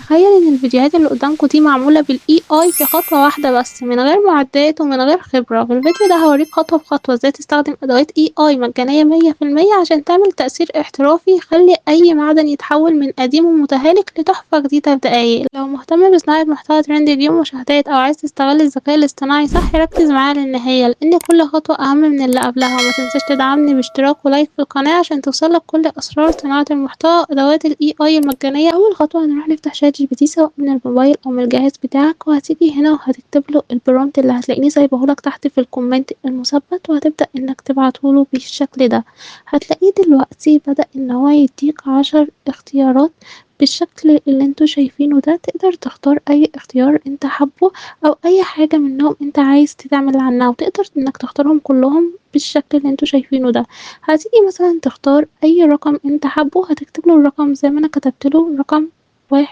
تخيل إن الفيديوهات اللي قدامكوا دي معمولة بالAI في خطوة واحدة بس من غير معدات ومن غير خبرة. في الفيديو ده هوريك خطوة بخطوة ازاي تستخدم أدوات AI مجانية 100% عشان تعمل تأثير احترافي يخلي أي معدن يتحول من قديم ومتهالك لتحفة جديدة في دقايق. لو مهتم بصناعة محتوى ترند يجيب مشاهدات أو عايز تستغل الذكاء الاصطناعي صح ركز معايا للنهاية لأن كل خطوة أهم من اللي قبلها. ومتنساش تدعمني باشتراك ولايك في القناة عشان توصلك كل أسرار صناعة المحتوى وأدوات الAI المجانية. أول خطوة هنروح نفتح ChatGPT سواء من الموبايل أو من الجهاز بتاعك وهتيجي هنا وهتكتب له البرومبت اللي هتلاقيني سايبهولك تحت في الكومنت المثبت وهتبدأ إنك تبعتهوله بالشكل ده. هتلاقيه دلوقتي بدأ إن هو يديك 10 اختيارات بالشكل اللي انتوا شايفينه ده. تقدر تختار أي اختيار انت حابه أو أي حاجة منهم انت عايز تعمل عنها وتقدر إنك تختارهم كلهم بالشكل اللي انتوا شايفينه ده. هتيجي مثلا تختار أي رقم انت حابه هتكتب له الرقم زي ما أنا كتبتله رقم 1.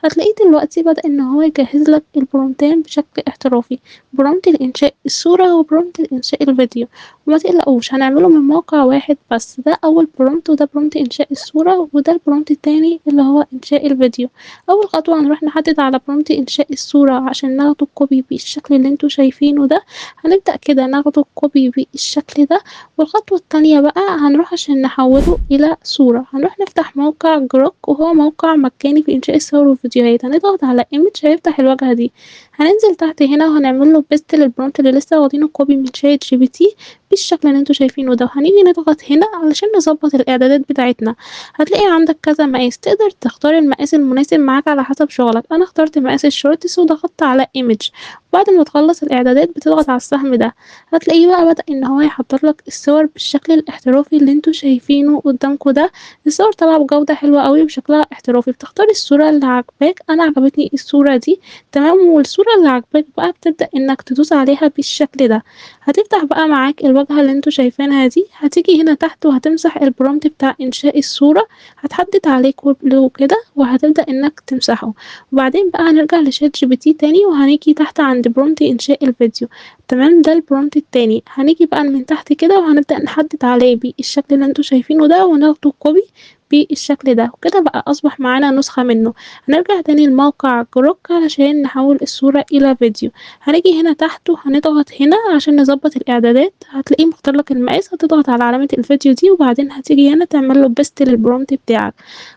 هتلاقيه دلوقتي بدأ إن هو يجهز لك البرومتين بشكل احترافي، برومت لإنشاء الصورة وبرومت لإنشاء الفيديو. وما تقلقوش هنعمله من موقع واحد بس. ده أول برومت وده برومت إنشاء الصورة وده البرومت التاني اللي هو إنشاء الفيديو. أول خطوة هنروح نحدد على برومت إنشاء الصورة عشان ناخده كوبي بالشكل اللي انتوا شايفينه ده. هنبدأ كده ناخده كوبي بالشكل ده. والخطوة التانية بقى هنروح عشان نحوله إلى صورة هنروح نفتح موقع جروك وهو موقع مجاني في إنشاء الصور والفيديوهات. هنضغط على ايمج هيفتح الواجهة دي. هننزل تحت هنا وهنعمل له بيست للبرومبت اللي لسه واخدينه كوبي من ChatGPT بالشكل اللي انتوا شايفينه ده. وهنيجي نضغط هنا علشان نظبط الإعدادات بتاعتنا. هتلاقي عندك كذا مقاس تقدر تختار المقاس المناسب معاك على حسب شغلك. أنا اخترت مقاس الشورتس وضغطت على ايمج. بعد ما تخلص الإعدادات بتضغط على السهم ده. هتلاقيه بقى بدأ إن هو يحضر لك الصور بالشكل الاحترافي اللي انتوا شايفينه قدامكوا ده. الصور طالعة بجودة حلوة قوي وشكلها احترافي. بتختار الصورة اللي عاجباك. أنا عجبتني الصورة دي تمام. والصورة اللي عاجباك بقى بتبدأ إنك تدوس عليها بالشكل ده. هتفتح بقى معاك الواجهة اللي انتوا شايفينها دي. هتيجي هنا تحت وهتمسح البرومبت بتاع إنشاء الصورة. هتحدد عليه كله كده وهتبدأ إنك تمسحه. وبعدين بقى هنرجع لChatGPT تاني وهنيجي تحت عند برومبت إنشاء الفيديو. تمام ده البرومبت التاني. هنيجي بقى من تحت كده وهنبدأ نحدد عليه بالشكل اللي انتوا شايفينه ده وناخده كوبي بالشكل ده. وكده بقى أصبح معانا نسخة منه. هنرجع تاني لموقع جروك علشان نحول الصورة إلى فيديو. هنيجي هنا تحت وهنضغط هنا عشان نظبط الإعدادات. هتلاقيه مختارلك المقاس. هتضغط على علامة الفيديو دي وبعدين هتيجي هنا تعمله بيست للبرومبت بتاعك.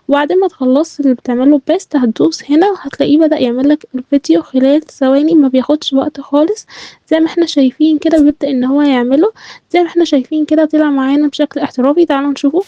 وبعدين ما تخلص اللي بتعمله بيست هتدوس هنا وهتلاقيه بدأ يعملك الفيديو خلال ثواني ما بياخدش وقت خالص. زي ما احنا شايفين كده بيبدأ ان هو يعمله. زي ما احنا شايفين كده طلع معانا بشكل احترافي. تعالوا نشوفه.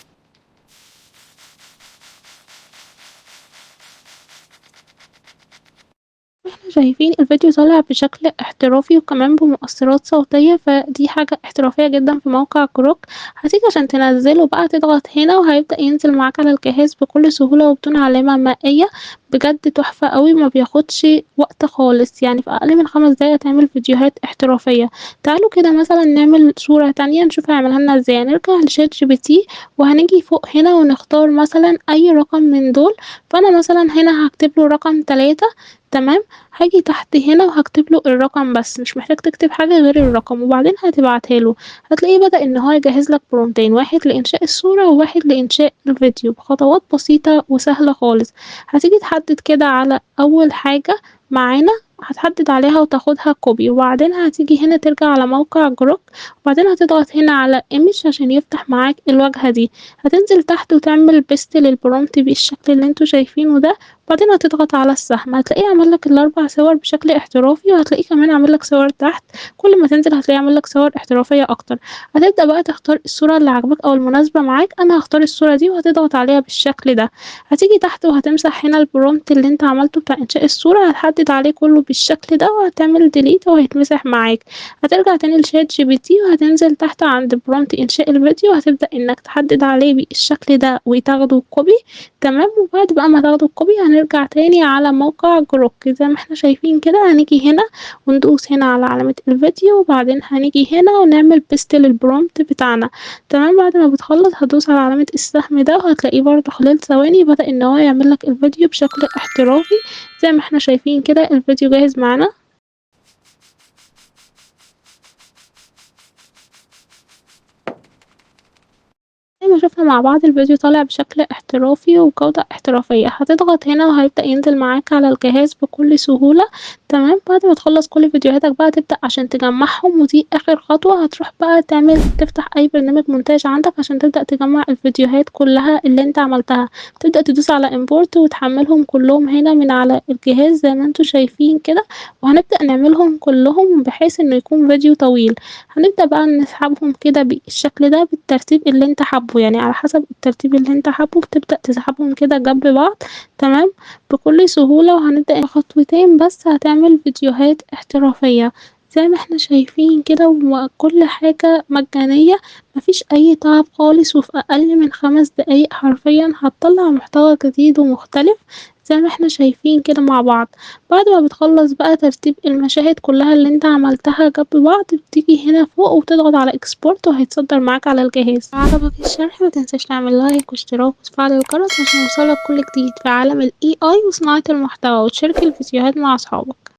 احنا شايفين الفيديو طالع بشكل احترافي وكمان بمؤثرات صوتية فدي حاجة احترافية جدا في موقع كروك. هتيجي عشان تنزله بقى تضغط هنا وهيبدأ ينزل معاك على الجهاز بكل سهولة وبدون علامة مائية. بجد تحفة قوي ما بياخدش وقت خالص يعني في أقل من 5 دقايق تعمل فيديوهات احترافية. تعالوا كده مثلا نعمل صورة تانية نشوف هيعملها لنا ازاي. نرجع لChatGPT وهنيجي فوق هنا ونختار مثلا أي رقم من دول. فأنا مثلا هنا هكتب له رقم 3. تمام. هاجي تحت هنا وهكتب له الرقم بس مش محتاج تكتب حاجة غير الرقم وبعدين هتبعتها له. هتلاقيه بدأ ان هو يجهز لك برومتين واحد لإنشاء الصورة وواحد لإنشاء الفيديو بخطوات بسيطة وسهلة خالص. هتيجي تحدد كده على أول حاجة معانا هتحدد عليها وتاخدها كوبي وبعدين هتيجي هنا ترجع على موقع جروك. وبعدين هتضغط هنا على ايمج عشان يفتح معاك الواجهة دي. هتنزل تحت وتعمل بيست للبرومت بالشكل اللي انتوا شايفينه ده. بعدين هتضغط على السهم هتلاقيه عمل لك ال4 صور بشكل احترافي وهتلاقيه كمان عامل لك صور تحت. كل ما تنزل هتلاقيه عامل لك صور احترافية اكتر. هتبدأ بقى تختار الصورة اللي عاجباك او المناسبة معاك. انا هختار الصورة دي وهتضغط عليها بالشكل ده. هتيجي تحت وهتمسح هنا البرومت اللي انت عملته بتاع انشاء الصورة. هتحدد عليه كله بالشكل ده وهتعمل ديليت وهيتمسح معاك. هترجع تاني لChatGPT وهتنزل تحت عند برومت انشاء الفيديو. هتبدأ انك تحدد عليه بالشكل ده وتاخده كوبي. تمام. وبعد بقى ما تاخدوا الكوبي هنرجع تاني على موقع جروك زي ما احنا شايفين كده. هنيجي هنا وندوس هنا على علامة الفيديو وبعدين هنيجي هنا ونعمل بيست للبرومت بتاعنا. تمام. بعد ما بتخلص هتدوس على علامة السهم ده وهتلاقيه برضه خلال ثواني بدأ ان هو يعمل لك الفيديو بشكل احترافي. زي ما احنا شايفين كده الفيديو جاهز معانا. زي ما شُفنا مع بعض الفيديو طالع بشكل احترافي وبجودة احترافية، هتضغط هنا وهيبدأ ينزل معاك على الجهاز بكل سهولة. تمام، بعد ما تخلّص كل فيديوهاتك بقى تبدأ عشان تجمّعهم، ودي آخر خطوة هتروح بقى تفتح أي برنامج مونتاج عندك عشان تبدأ تجمّع الفيديوهات كلّها اللي أنت عملتها، تبدأ تدوس على import وتحمّلهم كلّهم هنا من على الجهاز زي ما أنتم شايفين كده، وهنبدأ نعملهم كلّهم بحيث إنه يكون فيديو طويل. هنبدأ بقى نسحبهم كده بالشكل ده بالترتيب اللي أنت حابّه، يعني على حسب الترتيب اللي أنت حابّه بتبدأ تسحبهم كده جنب بعض. تمام، بكل سهولة، وهنبدأ بخطوتين بس هتعمل فيديوهات احترافية زي ما إحنا شايفين كده، وكل حاجة مجانية، ما فيش أي تعب خالص، وفي أقل من 5 دقايق حرفيًا هتطلّع محتوى جديد ومختلف زي ما إحنا شايفين كده مع بعض. بعد ما بتخلّص بقى ترتيب المشاهد كلّها اللي أنت عملتها جنب بعض، بتيجي هنا فوق وتضغط على export وهيتصدّر معاك على الجهاز. لو عجبك الشرح متنساش تعمل لايك واشتراك وتفعل الجرس عشان يوصلك كل جديد في عالم ال AI وصناعة المحتوى، وتشارك الفيديوهات مع أصحابك.